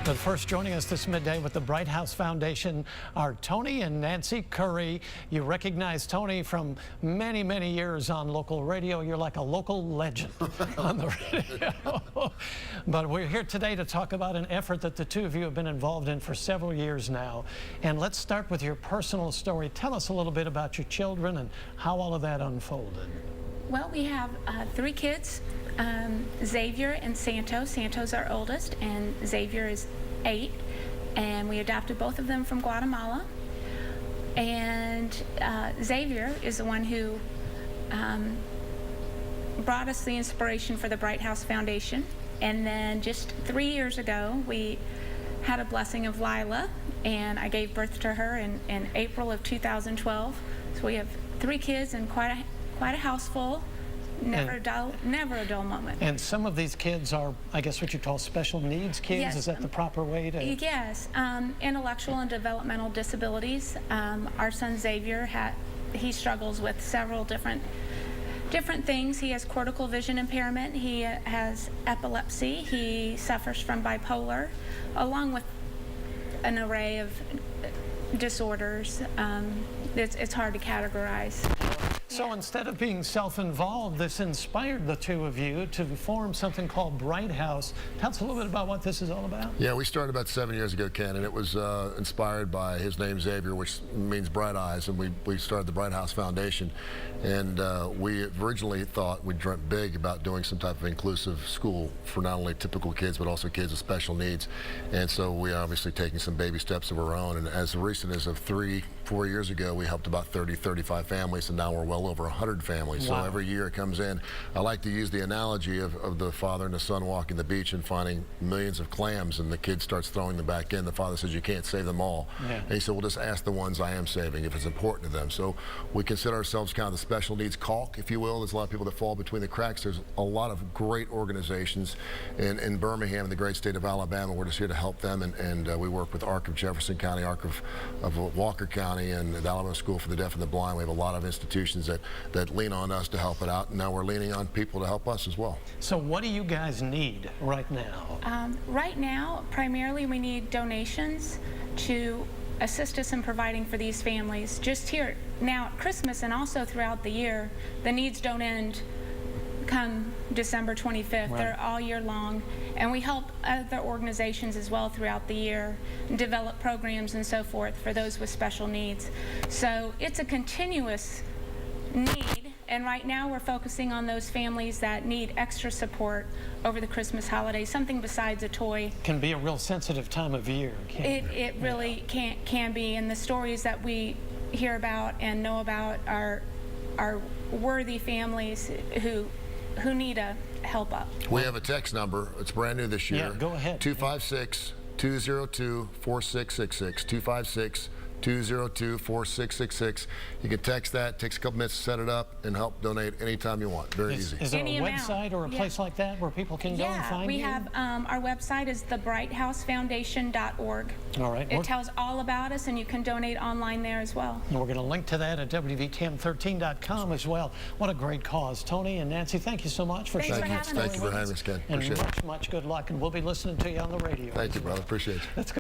But first, joining us this midday with the Bright House Foundation are Tony and Nancy Curry. You recognize Tony from many, many years on local radio. You're like a local legend on the radio. But we're here today to talk about an effort that the two of you have been involved in for several years now. And let's start with your personal story. Tell us a little bit about your children and how all of that unfolded. Well, we have 3 kids, Xavier and Santo. Santo's our oldest, and Xavier is 8. And we adopted both of them from Guatemala. And Xavier is the one who brought us the inspiration for the Bright House Foundation. And then just 3 years ago, we had a blessing of Lila, and I gave birth to her in April of 2012. So we have 3 kids and quite a house full. Never a dull moment. And some of these kids are, I guess, what you call special needs kids? Yes. Is that the proper way to? Yes, intellectual and developmental disabilities. Our son Xavier, he struggles with several different things. He has cortical vision impairment, he has epilepsy, he suffers from bipolar, along with an array of disorders. It's hard to categorize. So instead of being self-involved, this inspired the two of you to form something called Bright House. Tell us a little bit about what this is all about. Yeah, we started about 7 years ago, Ken, and it was inspired by his name Xavier, which means bright eyes, and we started the Bright House Foundation. And we originally thought, we dreamt big about doing some type of inclusive school for not only typical kids, but also kids with special needs. And so we are obviously taking some baby steps of our own. And as recent as of 3-4 years ago, we helped about 30-35 families, and now we're well over 100 families. Wow. So every year it comes in. I like to use the analogy of the father and the son walking the beach and finding millions of clams, and the kid starts throwing them back in. The father says, you can't save them all. Yeah. And he said, well, just ask the ones I am saving if it's important to them. So we consider ourselves kind of the special needs caulk, if you will. There's a lot of people that fall between the cracks. There's a lot of great organizations in Birmingham, in the great state of Alabama. We're just here to help them, and we work with ARC of Jefferson County, ARC of Walker County, and the Alabama School for the Deaf and the Blind. We have a lot of institutions that lean on us to help it out, and now we're leaning on people to help us as well. So what do you guys need right now? Right now, primarily we need donations to assist us in providing for these families. Just here now at Christmas and also throughout the year, the needs don't end come December 25th. Right. They're all year long, and we help other organizations as well throughout the year and develop programs and so forth for those with special needs. So it's a continuous need, and right now we're focusing on those families that need extra support over the Christmas holidays, something besides a toy. Can be a real sensitive time of year, can't it? It really can be, and the stories that we hear about and know about are worthy families who need a help up. We have a text number. It's brand new this year. Yeah, go ahead. 256-202-4666. 252-4666. You can text that. It takes a couple minutes to set it up and help donate anytime you want. Very easy. Is there a website or a place like that where people can go and find you? Yeah, we have our website is thebrightHouseFoundation.org. All right. It tells all about us, and you can donate online there as well. And we're going to link to that at WVTM13.com as well. What a great cause. Tony and Nancy, thank you so much for sharing Thank you for having us, Ken. And Appreciate it. much good luck, and we'll be listening to you on the radio. Thank you, brother. Appreciate you. That's good.